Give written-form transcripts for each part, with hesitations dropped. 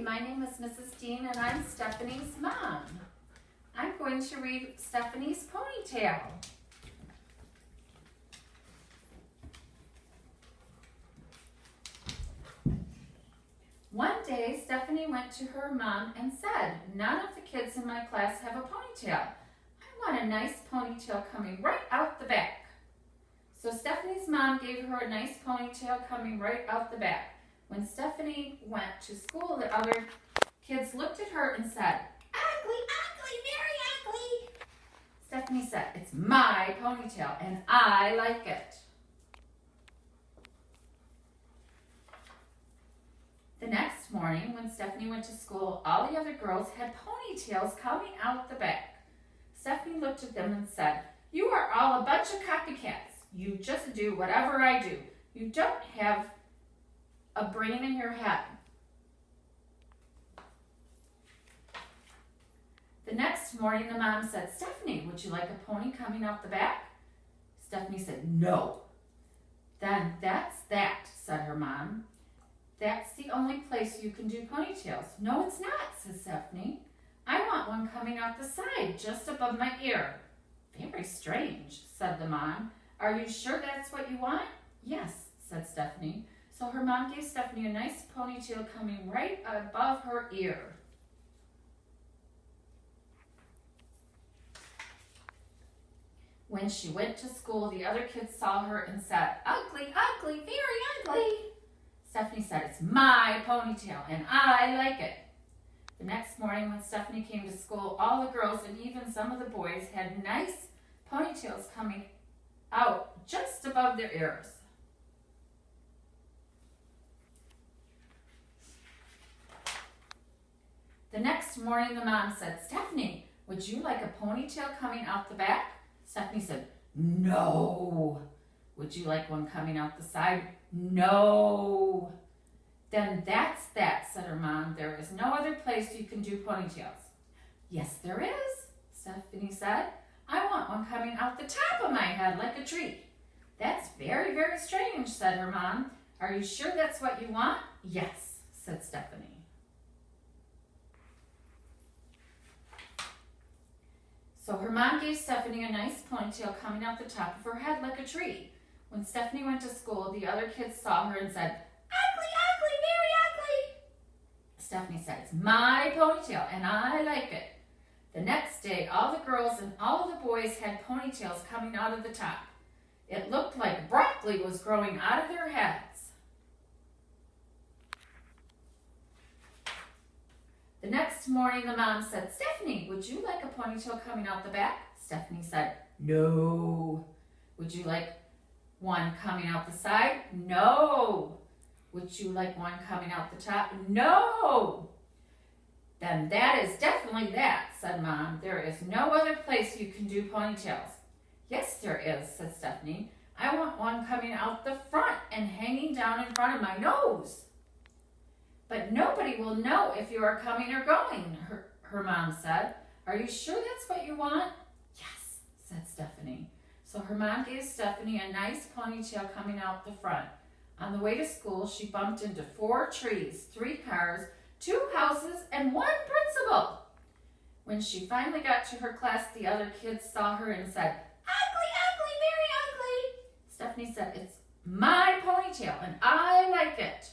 my name is Mrs. Dean and I'm Stephanie's mom. I'm going to read Stephanie's Ponytail. One day, Stephanie went to her mom and said, "None of the kids in my class have a ponytail. I want a nice ponytail coming right out the back." So Stephanie's mom gave her a nice ponytail coming right out the back. When Stephanie went to school, the other kids looked at her and said, "Ugly, ugly, very ugly." Stephanie said, "It's my ponytail and I like it." The next morning, when Stephanie went to school, all the other girls had ponytails coming out the back. Stephanie looked at them and said, "You are all a bunch of copycats. You just do whatever I do. You don't have a brain in your head." The next morning, the mom said, "Stephanie, would you like a pony coming out the back?" Stephanie said, "No." "Then that's that," said her mom. "That's the only place you can do ponytails." "No, it's not," said Stephanie. "I want one coming out the side, just above my ear." "Very strange," said the mom. "Are you sure that's what you want?" "Yes," said Stephanie. So her mom gave Stephanie a nice ponytail coming right above her ear. When she went to school, the other kids saw her and said, "Ugly, ugly, very ugly." Stephanie said, "It's my ponytail and I like it." The next morning when Stephanie came to school, all the girls and even some of the boys had nice ponytails coming out just above their ears. The next morning the mom said, "Stephanie, would you like a ponytail coming out the back?" Stephanie said, "No." "Would you like one coming out the side?" "No." "Then that's that," said her mom. "There is no other place you can do ponytails." "Yes, there is," Stephanie said. "I want one coming out the top of my head like a tree." "That's very, very strange," said her mom. "Are you sure that's what you want?" "Yes," said Stephanie. So her mom gave Stephanie a nice ponytail coming out the top of her head like a tree. When Stephanie went to school, the other kids saw her and said, "Ugly, ugly, very ugly." Stephanie said, "It's my ponytail and I like it." The next day, all the girls and all of the boys had ponytails coming out of the top. It looked like broccoli was growing out of their heads. The next morning, the mom said, "Stephanie, would you like a ponytail coming out the back?" Stephanie said, "No." "Would you like one coming out the side?" "No." "Would you like one coming out the top?" "No." "Then that is definitely that," said Mom. "There is no other place you can do ponytails." "Yes, there is," said Stephanie. "I want one coming out the front and hanging down in front of my nose." "But nobody will know if you are coming or going," her mom said. "Are you sure that's what you want?" "Yes," said Stephanie. So her mom gave Stephanie a nice ponytail coming out the front. On the way to school, she bumped into 4 trees, 3 cars, 2 houses, and 1 principal. When she finally got to her class, the other kids saw her and said, "Ugly, ugly, very ugly." Stephanie said, "It's my ponytail and I like it."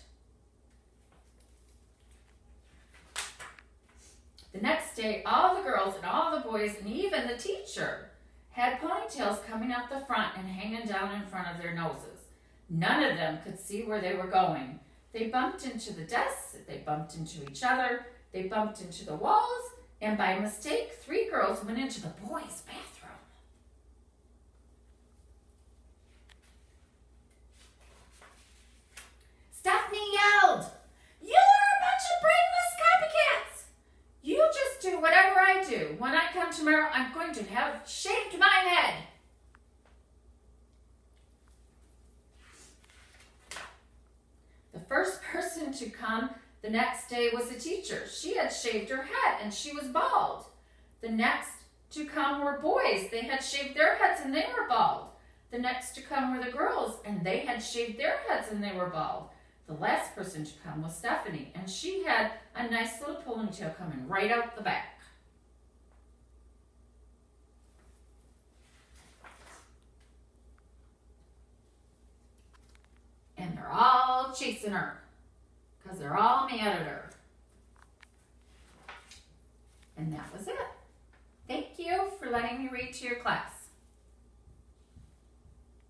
The next day, all the girls and all the boys and even the teacher had ponytails coming out the front and hanging down in front of their noses. None of them could see where they were going. They bumped into the desks, they bumped into each other, they bumped into the walls, and by mistake, 3 girls went into the boys' bathroom. Stephanie yelled, "You are a bunch of brainless copycats! You just do whatever I do. When I come tomorrow, I'm going to have shaved my head." The first person to come the next day was the teacher. She had shaved her head and she was bald. The next to come were boys. They had shaved their heads and they were bald. The next to come were the girls and they had shaved their heads and they were bald. The The last person to come was Stephanie, and she had a nice little ponytail coming right out the back. And they're all chasing her because they're all mad at her. And that was it. Thank you for letting me read to your class.